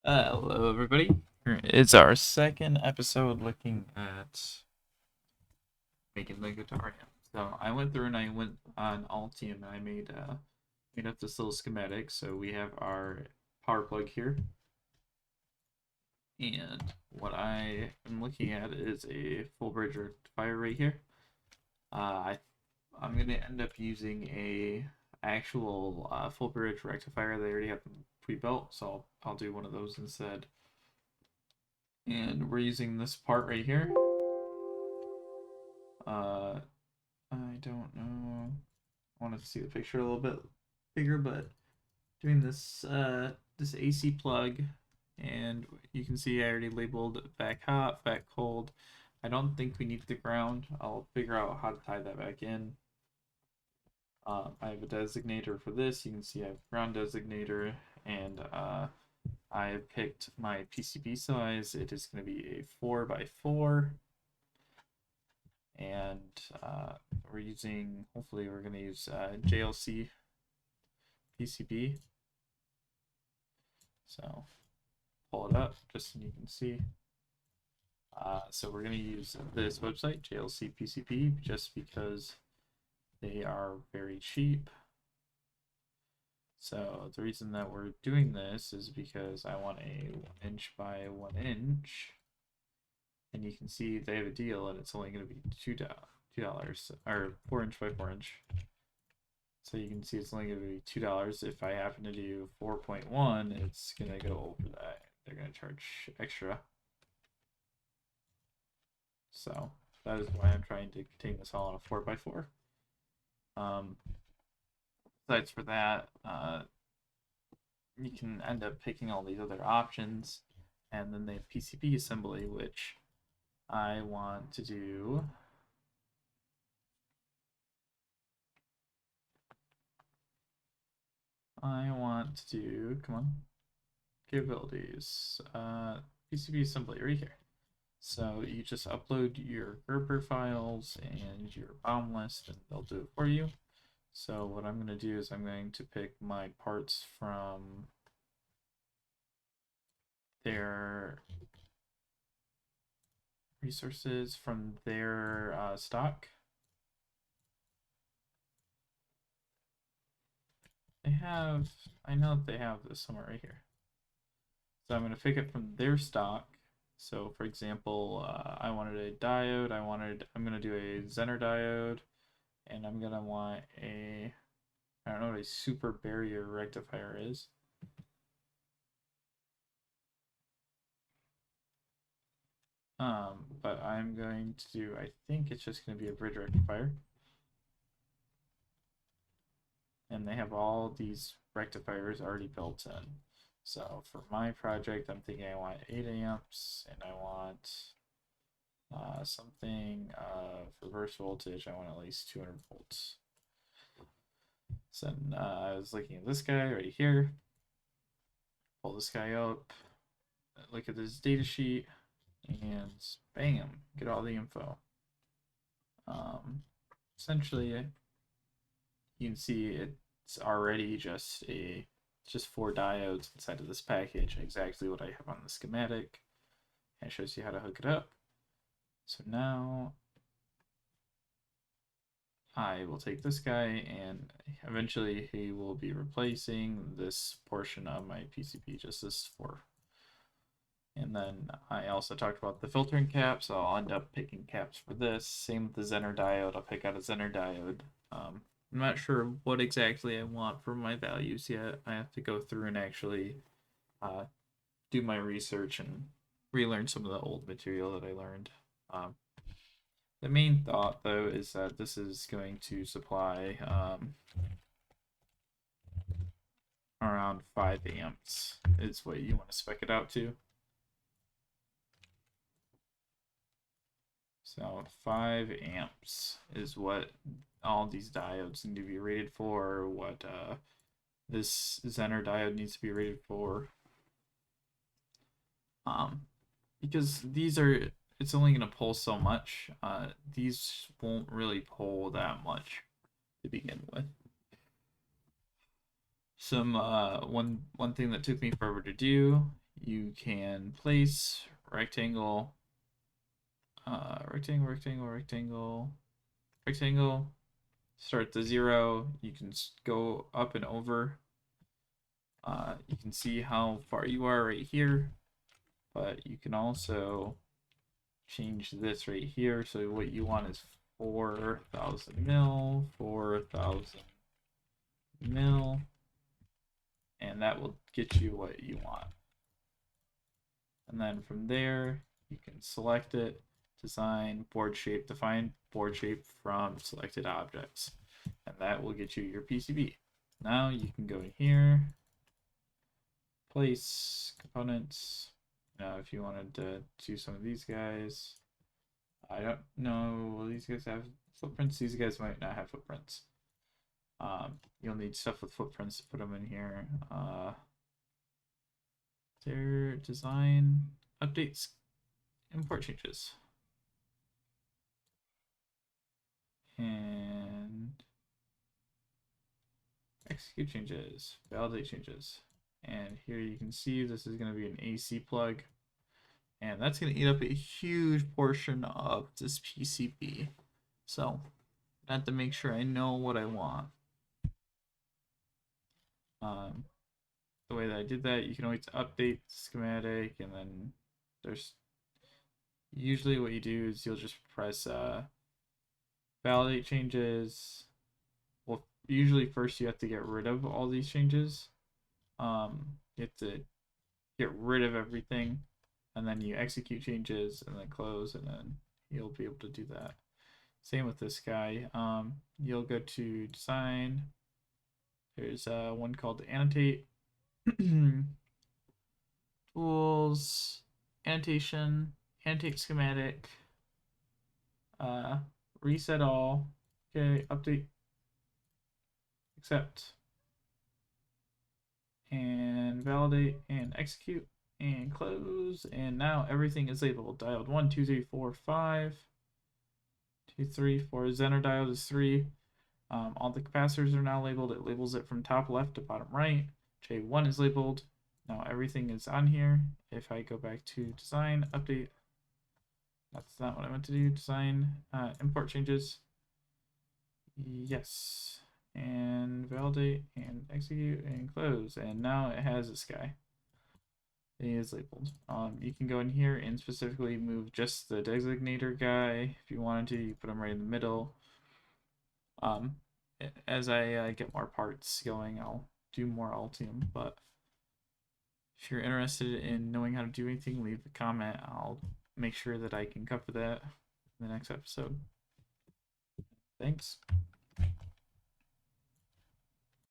Hello, everybody. It's our second episode looking at making the guitar amp. So I went through and I went on Altium and I made up this little schematic. So we have our power plug here, and what I am looking at is a full bridge rectifier right here. I I'm gonna end up using a actual full bridge rectifier. They already have them pre-built, so I'll do one of those instead. And we're using this part right here. Uh, I don't know. I wanted to see the picture a little bit bigger, but doing this AC plug, and you can see I already labeled back hot, back cold. I don't think we need the ground. I'll figure out how to tie that back in. I have a designator for this. You can see I have ground designator, and I have picked my PCB size. It is going to be a 4x4. And hopefully we're going to use JLC PCB. So pull it up just so you can see. So we're going to use this website, JLC PCB, just because they are very cheap. So the reason that we're doing this is because I want a 1" by 1". And you can see they have a deal, and it's only going to be $2 or 4" by 4". So you can see it's only going to be $2. If I happen to do 4.1, it's going to go over that. They're going to charge extra. So that is why I'm trying to contain this all on a 4x4. Besides for that, you can end up picking all these other options, and then they have PCB assembly, which I want to do. Come on, capabilities, PCB assembly right here. So you just upload your Gerber files and your BOM list, and they'll do it for you. So what I'm going to do is I'm going to pick my parts from their resources, from their stock. I know that they have this somewhere right here. So I'm going to pick it from their stock. So for example, I wanted a diode. I'm going to do a Zener diode, and I'm going to want I don't know what a super barrier rectifier is. But I'm going to do, I think it's just going to be a bridge rectifier. And they have all these rectifiers already built in. So for my project, I'm thinking I want 8 amps, and I want something for reverse voltage. I want at least 200 volts. So I was looking at this guy right here. Pull this guy up, look at this data sheet, and bam, get all the info. Essentially, you can see it's already just 4 diodes inside of this package, exactly what I have on the schematic, and it shows you how to hook it up. So now I will take this guy, and eventually he will be replacing this portion of my PCB, just this 4. And then I also talked about the filtering caps, so I'll end up picking caps for this. Same with the Zener diode, I'll pick out a Zener diode. I'm not sure what exactly I want for my values yet. I have to go through and actually do my research and relearn some of the old material that I learned. The main thought, though, is that this is going to supply around 5 amps is what you want to spec it out to. So 5 amps is what all these diodes need to be rated for, what this Zener diode needs to be rated for. Because it's only going to pull so much. These won't really pull that much to begin with. One thing that took me forever to do you can place rectangle, rectangle, start to 0. You can go up and over. You can see how far you are right here, but you can also change this right here. So what you want is 4,000 mil, 4,000 mil, and that will get you what you want. And then from there, you can select it, design, board shape, define board shape from selected objects, and that will get you your PCB. Now you can go in here, place components. Now, if you wanted to do some of these guys, I don't know, will these guys have footprints? These guys might not have footprints. You'll need stuff with footprints to put them in here. Their design updates, import changes, and execute changes, validate changes. And here you can see this is going to be an AC plug, and that's going to eat up a huge portion of this PCB. So I have to make sure I know what I want. The way that I did that, you can always update the schematic, and then there's usually what you do is you'll just press validate changes. Well, usually first you have to get rid of all these changes. You have to get rid of everything, and then you execute changes, and then close, and then you'll be able to do that. Same with this guy. You'll go to design. There's one called annotate. Tools, annotation, annotate schematic, reset all. Okay, update, accept, and validate, and execute, and close. And now everything is labeled. Diode 1, 2, 3, 4, 5. 2, 3, 4. Zener diode is 3. All the capacitors are now labeled. It labels it from top left to bottom right. J1 is labeled. Now everything is on here. If I go back to design, update, that's not what I meant to do. Design, import changes. Yes. And validate, and execute, and close. And now it has this guy. It is labeled. You can go in here and specifically move just the designator guy. If you wanted to, you put him right in the middle. As I get more parts going, I'll do more Altium, but if you're interested in knowing how to do anything, leave a comment. I'll make sure that I can cover that in the next episode. Thanks.